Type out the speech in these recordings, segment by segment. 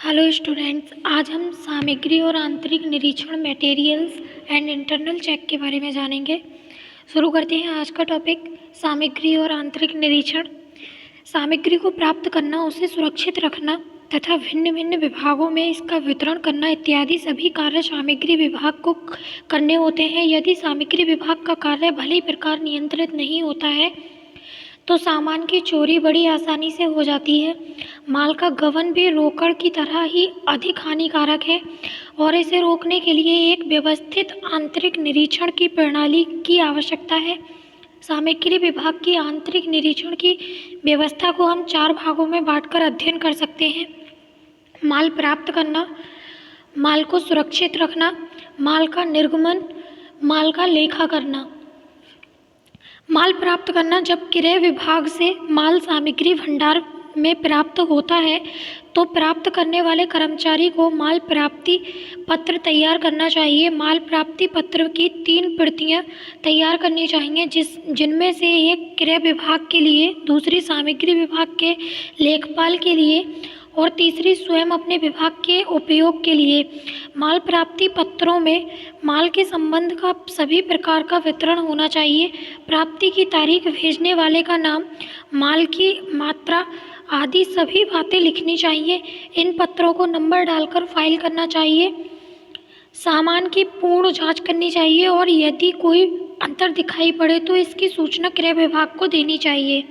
Hello students, आज हम सामग्री और आंतरिक निरीक्षण मटेरियल्स एंड इंटरनल चेक के बारे में जानेंगे। शुरू करते हैं आज का टॉपिक, सामग्री और आंतरिक निरीक्षण। सामग्री को प्राप्त करना, उसे सुरक्षित रखना तथा भिन्न भिन्न विभागों में इसका वितरण करना इत्यादि सभी कार्य सामग्री विभाग को करने होते हैं। यदि सामग्री विभाग का कार्य भली प्रकार नियंत्रित नहीं होता है तो सामान की चोरी बड़ी आसानी से हो जाती है। माल का गबन भी रोकड़ की तरह ही अधिक हानिकारक है और इसे रोकने के लिए एक व्यवस्थित आंतरिक निरीक्षण की प्रणाली की आवश्यकता है। सामग्री विभाग की आंतरिक निरीक्षण की व्यवस्था को हम 4 भागों में बांटकर अध्ययन कर सकते हैं। माल प्राप्त करना, माल को सुरक्षित रखना, माल का निर्गमन, माल का लेखा करना। माल प्राप्त करना, जब क्रय विभाग से माल सामग्री भंडार में प्राप्त होता है तो प्राप्त करने वाले कर्मचारी को माल प्राप्ति पत्र तैयार करना चाहिए। माल प्राप्ति पत्र की 3 प्रतियां तैयार करनी चाहिए, जिनमें से एक क्रय विभाग के लिए, दूसरी सामग्री विभाग के लेखपाल के लिए और तीसरी स्वयं अपने विभाग के उपयोग के लिए। माल प्राप्ति पत्रों में माल के संबंध का सभी प्रकार का वितरण होना चाहिए। प्राप्ति की तारीख, भेजने वाले का नाम, माल की मात्रा आदि सभी बातें लिखनी चाहिए। इन पत्रों को नंबर डालकर फाइल करना चाहिए। सामान की पूर्ण जांच करनी चाहिए और यदि कोई अंतर दिखाई पड़े तो इसकी सूचना क्रय विभाग को देनी चाहिए।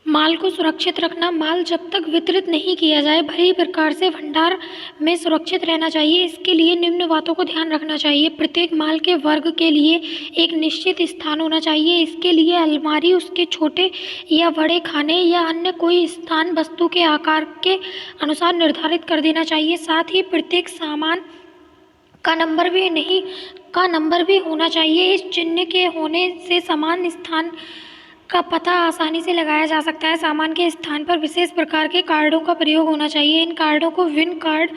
माल को सुरक्षित रखना, माल जब तक वितरित नहीं किया जाए भली प्रकार से भंडार में सुरक्षित रहना चाहिए। इसके लिए निम्न बातों को ध्यान रखना चाहिए। प्रत्येक माल के वर्ग के लिए एक निश्चित स्थान होना चाहिए। इसके लिए अलमारी उसके छोटे या बड़े खाने या अन्य कोई स्थान वस्तु के आकार के अनुसार निर्धारित कर देना चाहिए। साथ ही प्रत्येक सामान का नंबर भी होना चाहिए। इस चिन्ह के होने से समान स्थान का पता आसानी से लगाया जा सकता है। सामान के स्थान पर विशेष प्रकार के कार्डों का प्रयोग होना चाहिए। इन कार्डों को विन कार्ड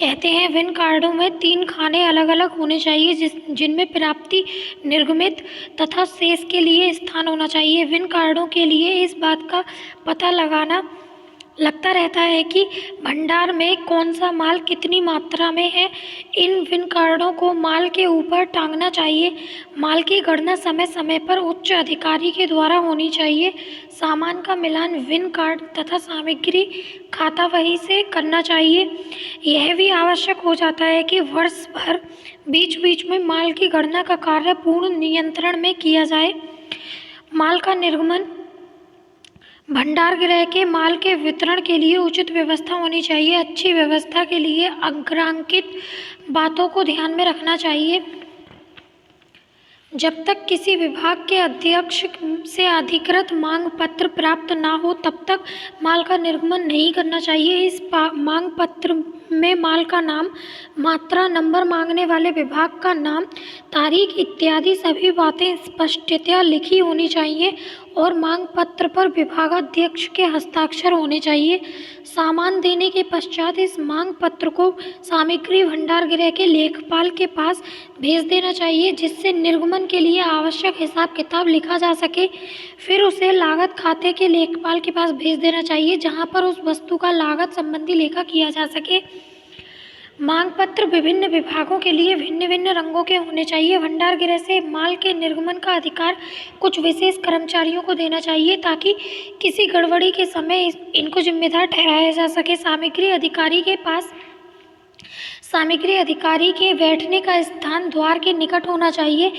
कहते हैं। विन कार्डों में 3 खाने अलग अलग होने चाहिए, जिनमें प्राप्ति, निर्गमित तथा शेष के लिए स्थान होना चाहिए। विन कार्डों के लिए इस बात का पता लगता रहता है कि भंडार में कौन सा माल कितनी मात्रा में है। इन विन कार्डों को माल के ऊपर टांगना चाहिए। माल की गणना समय समय पर उच्च अधिकारी के द्वारा होनी चाहिए। सामान का मिलान विन कार्ड तथा सामग्री खाता बही से करना चाहिए। यह भी आवश्यक हो जाता है कि वर्ष भर बीच बीच में माल की गणना का कार्य पूर्ण नियंत्रण में किया जाए। माल का निर्गमन, भंडार गृह के माल के वितरण के लिए उचित व्यवस्था होनी चाहिए। अच्छी व्यवस्था के लिए अग्रांकित बातों को ध्यान में रखना चाहिए। जब तक किसी विभाग के अध्यक्ष से अधिकृत मांग पत्र प्राप्त न हो तब तक माल का निर्गमन नहीं करना चाहिए। इस मांग पत्र में माल का नाम, मात्रा, नंबर, मांगने वाले विभाग का नाम, तारीख इत्यादि सभी बातें स्पष्टतया लिखी होनी चाहिए और मांग पत्र पर विभागाध्यक्ष के हस्ताक्षर होने चाहिए। सामान देने के पश्चात इस मांग पत्र को सामग्री भंडार गृह के लेखपाल के पास भेज देना चाहिए, जिससे निर्गमन के लिए आवश्यक हिसाब किताब लिखा जा सके। फिर उसे लागत खाते के लेखपाल के पास भेज देना चाहिए, जहां पर उस वस्तु का लागत संबंधी लेखा किया जा सके। मांग पत्र विभिन्न विभागों के लिए भिन्न भिन्न रंगों के होने चाहिए। भंडार गृह से माल के निर्गमन का अधिकार कुछ विशेष कर्मचारियों को देना चाहिए ताकि किसी गड़बड़ी के समय इनको जिम्मेदार ठहराया जा सके। सामग्री अधिकारी के बैठने का स्थान द्वार के निकट होना चाहिए,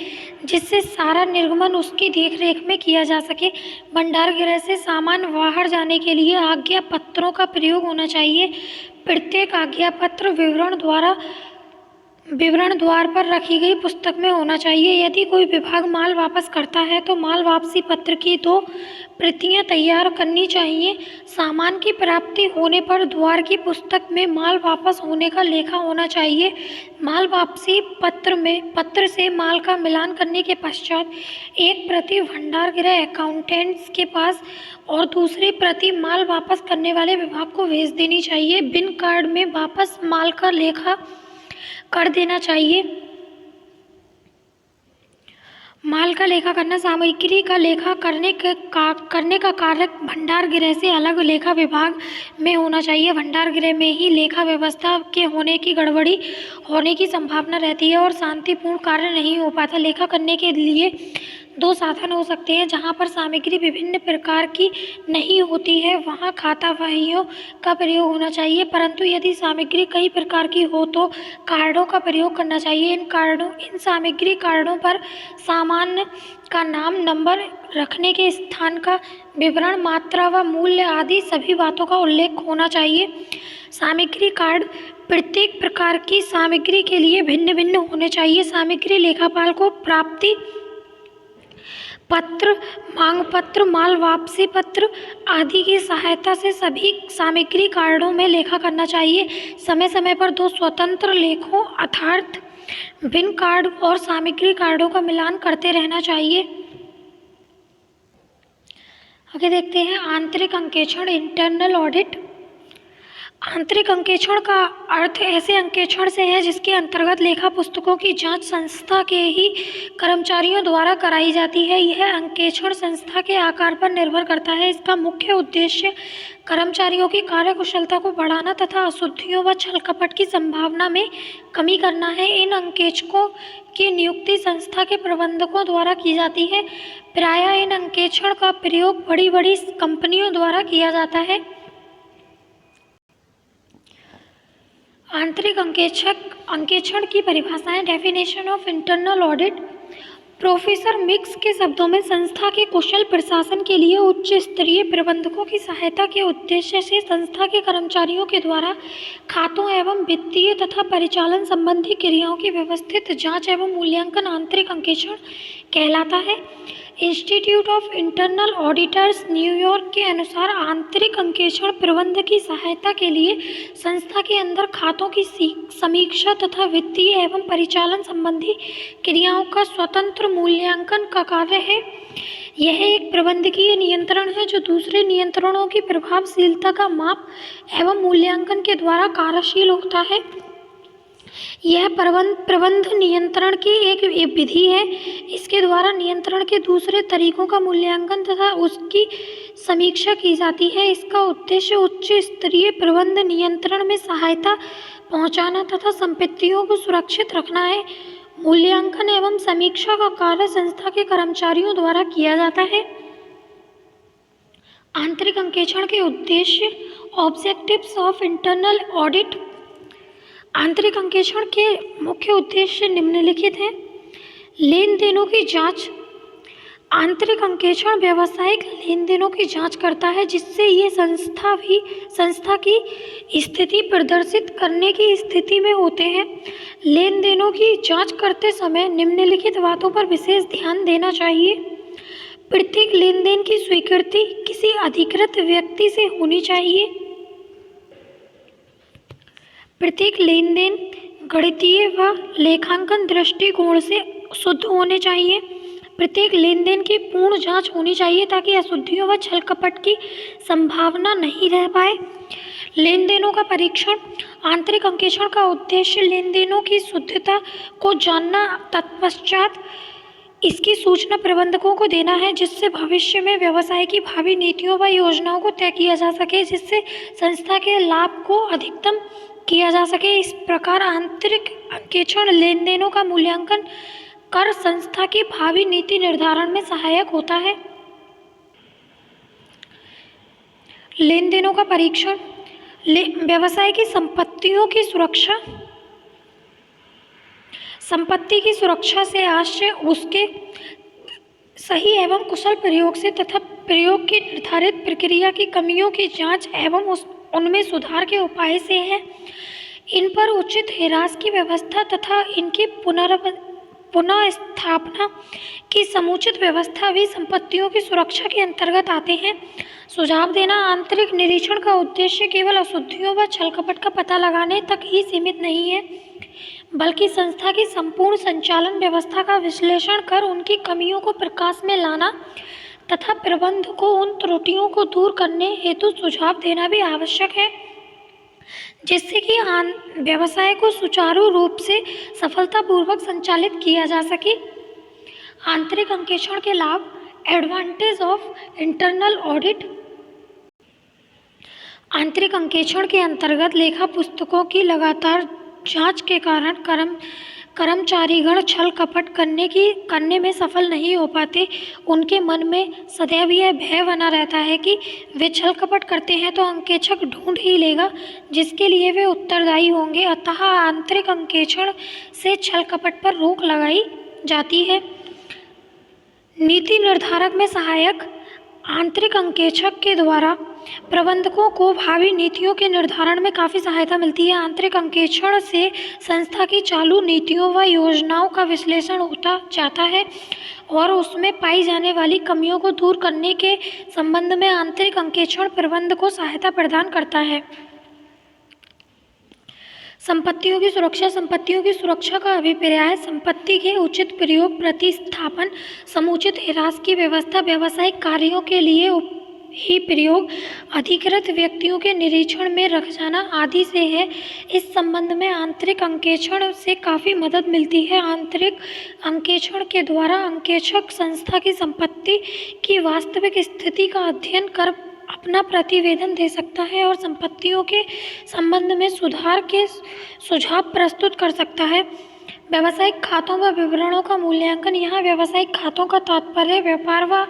जिससे सारा निर्गमन उसकी देखरेख में किया जा सके। भंडार गृह से सामान बाहर जाने के लिए आज्ञा पत्रों का प्रयोग होना चाहिए। प्रत्येक आज्ञा पत्र विवरण द्वार पर रखी गई पुस्तक में होना चाहिए। यदि कोई विभाग माल वापस करता है तो माल वापसी पत्र की 2 प्रतियां तैयार करनी चाहिए। सामान की प्राप्ति होने पर द्वार की पुस्तक में माल वापस होने का लेखा होना चाहिए। माल वापसी पत्र से माल का मिलान करने के पश्चात एक प्रति भंडार गृह अकाउंटेंट्स के पास और दूसरी प्रति माल वापस करने वाले विभाग को भेज देनी चाहिए। बिन कार्ड में वापस माल का लेखा कर देना चाहिए। माल का लेखा करना सामग्री का लेखा करने का कार्य भंडार गृह से अलग लेखा विभाग में होना चाहिए। भंडार गृह में ही लेखा व्यवस्था के होने की गड़बड़ी होने की संभावना रहती है और शांतिपूर्ण कार्य नहीं हो पाता। लेखा करने के लिए दो साधन हो सकते हैं। जहाँ पर सामग्री विभिन्न प्रकार की नहीं होती है वहाँ खाता बहियों का प्रयोग होना चाहिए, परंतु यदि सामग्री कई प्रकार की हो तो कार्डों का प्रयोग करना चाहिए। इन सामग्री कार्डों पर सामान का नाम, नंबर, रखने के स्थान का विवरण, मात्रा व मूल्य आदि सभी बातों का उल्लेख होना चाहिए। सामग्री कार्ड प्रत्येक प्रकार की सामग्री के लिए भिन्न भिन्न होने चाहिए। सामग्री लेखापाल को प्राप्ति पत्र, मांग पत्र, माल वापसी पत्र आदि की सहायता से सभी सामग्री कार्डों में लेखा करना चाहिए। समय समय पर दो स्वतंत्र लेखों अर्थात बिन कार्ड और सामग्री कार्डों का मिलान करते रहना चाहिए। आगे देखते हैं आंतरिक अंकेक्षण, इंटरनल ऑडिट। आंतरिक अंकेक्षण का अर्थ ऐसे अंकेक्षण से है जिसके अंतर्गत लेखा पुस्तकों की जांच संस्था के ही कर्मचारियों द्वारा कराई जाती है। यह अंकेक्षण संस्था के आकार पर निर्भर करता है। इसका मुख्य उद्देश्य कर्मचारियों की कार्यकुशलता को बढ़ाना तथा अशुद्धियों व छल कपट की संभावना में कमी करना है। इन अंकेक्षकों की नियुक्ति संस्था के प्रबंधकों द्वारा की जाती है। प्रायः इन अंकेक्षण का प्रयोग बड़ी बड़ी कंपनियों द्वारा किया जाता है। आंतरिक अंकेक्षण की परिभाषाएं। Definition of internal audit. Professor mix के शब्दों में संस्था के कुशल प्रशासन के लिए उच्च स्तरीय प्रबंधकों की सहायता के उद्देश्य से संस्था के कर्मचारियों के द्वारा खातों एवं वित्तीय तथा परिचालन संबंधी क्रियाओं की व्यवस्थित जांच एवं मूल्यांकन आंतरिक अंकेक्षण कहलाता है। Institute of internal auditors New York के अनुसार आंतरिक अंकेक्षण प्रबंध की सहायता के लिए संस्था के अंदर खातों की समीक्षा तथा वित्तीय एवं परिचालन संबंधी क्रियाओं का स्वतंत्र मूल्यांकन का कार्य है। यह एक प्रबंधकीय नियंत्रण है जो दूसरे नियंत्रणों की प्रभावशीलता का माप एवं मूल्यांकन के द्वारा कार्यशील होता है। यह प्रबंध नियंत्रण की एक विधि है। इसके द्वारा नियंत्रण के दूसरे तरीकों का मूल्यांकन तथा उसकी समीक्षा की जाती है। इसका उद्देश्य उच्च स्तरीय प्रबंध नियंत्रण में सहायता पहुंचाना तथा संपत्तियों को सुरक्षित रखना है। मूल्यांकन एवं समीक्षा का कार्य संस्था के कर्मचारियों द्वारा किया जाता है। आंतरिक अंकेक्षण के उद्देश्य। Objectives of internal audit. आंतरिक अंकेक्षण के मुख्य उद्देश्य निम्नलिखित हैं। लेन देनों की जांच। आंतरिक अंकेक्षण व्यावसायिक लेन देनों की जांच करता है जिससे ये संस्था की स्थिति प्रदर्शित करने की स्थिति में होते हैं। लेन देनों की जांच करते समय निम्नलिखित बातों पर विशेष ध्यान देना चाहिए। प्रत्येक लेन देन की स्वीकृति किसी अधिकृत व्यक्ति से होनी चाहिए। प्रत्येक लेन देन गणितीय व लेखांकन दृष्टिकोण से शुद्ध होने चाहिए। प्रत्येक लेन देन की पूर्ण जांच होनी चाहिए ताकि अशुद्धियों व छल कपट की संभावना नहीं रह पाए। लेन देनों का परीक्षण। आंतरिक अंकेक्षण का उद्देश्य लेन देनों की शुद्धता को जानना तत्पश्चात इसकी सूचना प्रबंधकों को देना है जिससे भविष्य में व्यवसाय की भावी नीतियों व योजनाओं को तय किया जा सके, जिससे संस्था के लाभ को अधिकतम किया जा सके। इस प्रकार आंतरिक अंकेक्षण लेन देनों का मूल्यांकन कर संस्था की भावी नीति निर्धारण में सहायक होता है। लेन देनों का परीक्षण। व्यवसाय की संपत्तियों की सुरक्षा। संपत्ति की सुरक्षा से आशय उसके सही एवं कुशल प्रयोग से तथा प्रयोग की निर्धारित प्रक्रिया की कमियों की जांच एवं उनमें सुधार के उपाय से है। इन पर उचित हिरास की व्यवस्था तथा इनकी पुनः स्थापना की समुचित व्यवस्था भी संपत्तियों की सुरक्षा के अंतर्गत आते हैं। सुझाव देना। आंतरिक निरीक्षण का उद्देश्य केवल अशुद्धियों व छल कपट का पता लगाने तक ही सीमित नहीं है, बल्कि संस्था की संपूर्ण संचालन व्यवस्था का विश्लेषण कर उनकी कमियों को प्रकाश में लाना तथा प्रबंध को उन त्रुटियों को दूर करने हेतु सुझाव देना भी आवश्यक है, जिससे कि व्यवसाय को सुचारू रूप से सफलतापूर्वक संचालित किया जा सके। आंतरिक अंकेक्षण के लाभ, एडवांटेज ऑफ इंटरनल ऑडिट। आंतरिक अंकेक्षण के अंतर्गत लेखा पुस्तकों की लगातार जांच के कारण कर्मचारीगण छल कपट करने में सफल नहीं हो पाते। उनके मन में सदैव यह भय बना रहता है कि वे छल कपट करते हैं तो अंकेक्षक ढूंढ ही लेगा जिसके लिए वे उत्तरदायी होंगे। अतः आंतरिक अंकेक्षण से छल कपट पर रोक लगाई जाती है। नीति निर्धारक में सहायक, आंतरिक अंकेक्षक के द्वारा प्रबंधकों को भावी नीतियों के निर्धारण में काफ़ी सहायता मिलती है। आंतरिक अंकेक्षण से संस्था की चालू नीतियों व योजनाओं का विश्लेषण होता जाता है और उसमें पाई जाने वाली कमियों को दूर करने के संबंध में आंतरिक अंकेक्षण प्रबंधक को सहायता प्रदान करता है। संपत्तियों की सुरक्षा। संपत्तियों की सुरक्षा का अभिप्राय संपत्ति के उचित प्रयोग, प्रतिस्थापन, समुचित ह्रास की व्यवस्था, व्यावसायिक कार्यों के लिए ही प्रयोग, अधिकृत व्यक्तियों के निरीक्षण में रख जाना आदि से है। इस संबंध में आंतरिक अंकेक्षण से काफ़ी मदद मिलती है। आंतरिक अंकेक्षण के द्वारा अंकेक्षक संस्था की संपत्ति की वास्तविक स्थिति का अध्ययन कर अपना प्रतिवेदन दे सकता है और संपत्तियों के संबंध में सुधार के सुझाव प्रस्तुत कर सकता है। व्यावसायिक खातों व विवरणों का मूल्यांकन। यहाँ व्यावसायिक खातों का तात्पर्य व्यापार व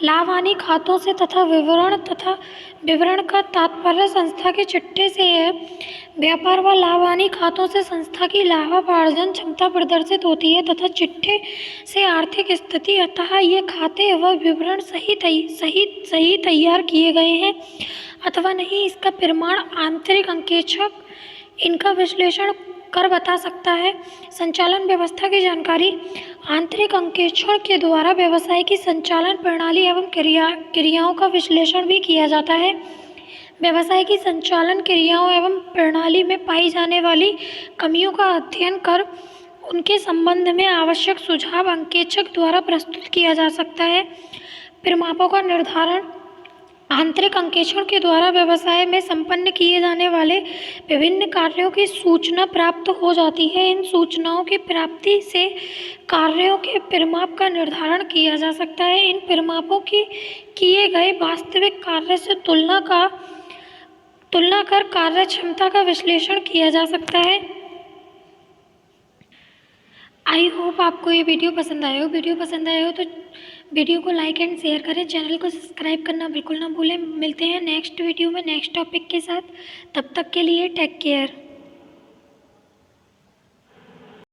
लाभ हानि खातों से तथा विवरण का तात्पर्य संस्था के चिट्ठे से है। व्यापार व लाभ हानि खातों से संस्था की लाभार्जन क्षमता प्रदर्शित होती है तथा चिट्ठे से आर्थिक स्थिति। अतः ये खाते व विवरण सही तैयार किए गए हैं अथवा नहीं, इसका प्रमाण आंतरिक अंकेक्षक इनका विश्लेषण कर बता सकता है। संचालन व्यवस्था की जानकारी। आंतरिक अंकेक्षण के द्वारा व्यवसाय की संचालन प्रणाली एवं क्रियाओं का विश्लेषण भी किया जाता है। व्यवसाय की संचालन क्रियाओं एवं प्रणाली में पाई जाने वाली कमियों का अध्ययन कर उनके संबंध में आवश्यक सुझाव अंकेक्षक द्वारा प्रस्तुत किया जा सकता है। परिमापों का निर्धारण। आंतरिक अंकेक्षण के द्वारा व्यवसाय में संपन्न किए जाने वाले विभिन्न कार्यों की सूचना प्राप्त हो जाती है। इन सूचनाओं की प्राप्ति से कार्यों के परिमाप का निर्धारण किया जा सकता है। इन परिमापों की किए गए वास्तविक कार्य से तुलना कर कार्य क्षमता का विश्लेषण किया जा सकता है। आई होप आपको ये वीडियो पसंद आया हो। वीडियो पसंद आया हो तो वीडियो को लाइक एंड शेयर करें। चैनल को सब्सक्राइब करना बिल्कुल ना भूलें। मिलते हैं नेक्स्ट वीडियो में नेक्स्ट टॉपिक के साथ। तब तक के लिए टेक केयर।